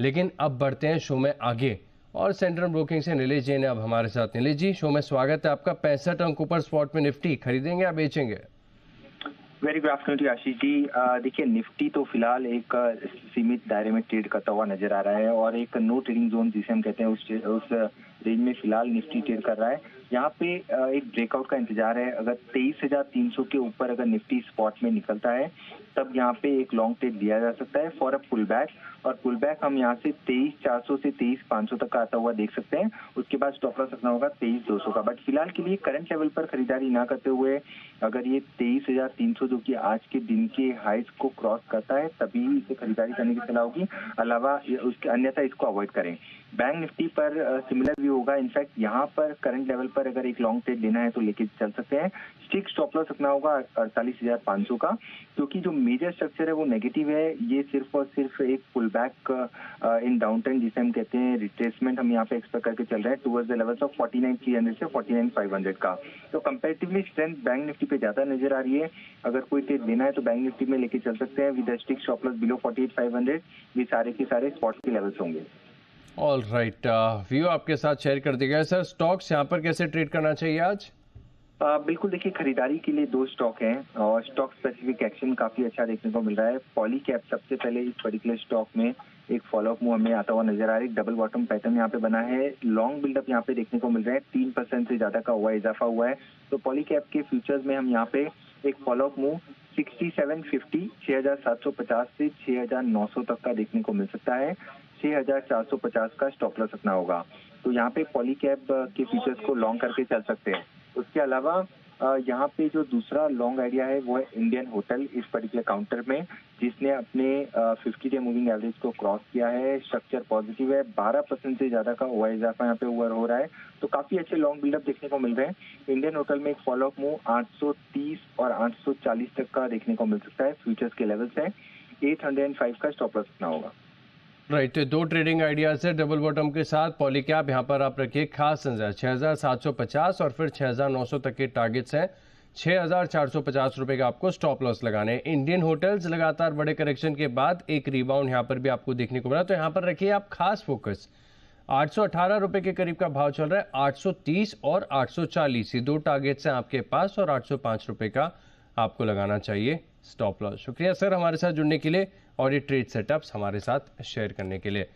लेकिन अब बढ़ते हैं शो में आगे और सेंट्रल ब्रोकिंग से नीलेश जैन अब हमारे साथ। नीलेश जी, शो में स्वागत है आपका। 65 अंक ऊपर स्पॉट में निफ्टी, खरीदेंगे या बेचेंगे? Very good afternoon Ashish ji. देखिए, निफ्टी तो फिलहाल एक सीमित दायरे में ट्रेड करता हुआ नजर आ रहा है और एक नो ट्रेडिंग जोन जिसे हम कहते हैं उस रेंज में फिलहाल निफ्टी ट्रेड कर रहा है। यहाँ पे एक ब्रेकआउट का इंतजार है। अगर 23,300 के ऊपर अगर निफ्टी स्पॉट में निकलता है तब यहाँ पे एक लॉन्ग ट्रेड दिया जा सकता है फॉर अ पुल बैक। और पुल बैक हम यहाँ से 23,400 से 23,500 तक का आता हुआ देख सकते हैं। उसके बाद स्टॉप लॉस रखना होगा 23,200 का। बट फिलहाल के लिए करंट लेवल पर खरीदारी ना करते हुए अगर ये 23,300 जो कि आज के दिन के हाइज को क्रॉस करता है तभी इसे खरीदारी करने की सलाह होगी। अलावा उसके अन्यथा इसको अवॉइड करें। बैंक निफ्टी पर सिमिलर व्यू होगा। इनफैक्ट यहाँ पर करंट लेवल पर अगर एक लॉन्ग ट्रेड लेना है तो लेके चल सकते हैं। स्टिक स्टॉप लॉस रखना होगा 48,500 का, क्योंकि जो मेजर स्ट्रक्चर है वो नेगेटिव है। ये सिर्फ और सिर्फ एक pull back in down trend जिसे हम कहते हैं रिट्रेसमेंट हम यहाँ पे एक्सपेक्ट करके चल रहे हैं टुवर्ड्स द लेवल्स ऑफ 49,300 से 49,500 का। तो कंपैरेटिवली स्ट्रेंथ बैंक निफ्टी पे ज्यादा नजर आ रही है। अगर कोई ट्रेड लेना है तो बैंक निफ्टी में लेके चल सकते हैं with stick stop loss below 48,500। ये सारे के सारे स्पॉट के लेवल्स होंगे। ऑल राइट, व्यू आपके साथ शेयर कर दिया गया। सर, स्टॉक्स यहाँ पर कैसे ट्रेड करना चाहिए आज? बिल्कुल, देखिए, खरीदारी के लिए दो स्टॉक हैं और स्टॉक स्पेसिफिक एक्शन काफी अच्छा देखने को मिल रहा है। पॉलीकैब सबसे पहले इस पर्टिकुलर स्टॉक में एक फॉलोअप मूव हमें आता हुआ नजर आ रहा है। डबल बॉटम पैटर्न यहाँ पे बना है। लॉन्ग बिल्डअप यहाँ पे देखने को मिल रहा है। 3% से ज्यादा का हुआ इजाफा हुआ है। तो पॉलीकैब के फ्यूचर्स में हम यहाँ पे एक फॉलोअप मूव 6750 6,750 से 6,900 तक का देखने को मिल सकता है। 6,450 का स्टॉप लॉस रखना होगा। तो यहाँ पे पॉलीकैब के फीचर्स को लॉन्ग करके चल सकते हैं। उसके अलावा यहाँ पे जो दूसरा लॉन्ग आइडिया है वो है इंडियन होटल इस पर्टिकुलर काउंटर में, जिसने अपने 50 डे मूविंग एवरेज को क्रॉस किया है। स्ट्रक्चर पॉजिटिव है। 12% से ज्यादा का हुआ इजाफा यहाँ पे हो रहा है। तो काफी अच्छे लॉन्ग बिल्डअप देखने को मिल रहे हैं। इंडियन होटल में एक फॉलोअप मूव 830 और 840 तक का देखने को मिल सकता है। फ्यूचर्स के लेवल्स है। 805 का स्टॉप लॉस रखना होगा। राइट, दो ट्रेडिंग आइडियाज है डबल बॉटम के साथ। पॉलीकैब यहाँ पर आप रखिए खास नजर 6,750 और फिर 6,900 तक के टारगेट्स हैं। 6,450 रुपए का आपको स्टॉप लॉस लगाने। इंडियन होटल्स लगातार बड़े करेक्शन के बाद एक रिबाउंड यहाँ पर भी आपको देखने को मिला, तो यहाँ पर रखिए आप खास फोकस। 818 रुपए के करीब का भाव चल रहा है। 830 और 840 ये दो टारगेट्स हैं आपके पास और 805 रुपए का आपको लगाना चाहिए स्टॉप लॉस। शुक्रिया सर हमारे साथ जुड़ने के लिए और ये ट्रेड सेटअप्स हमारे साथ शेयर करने के लिए।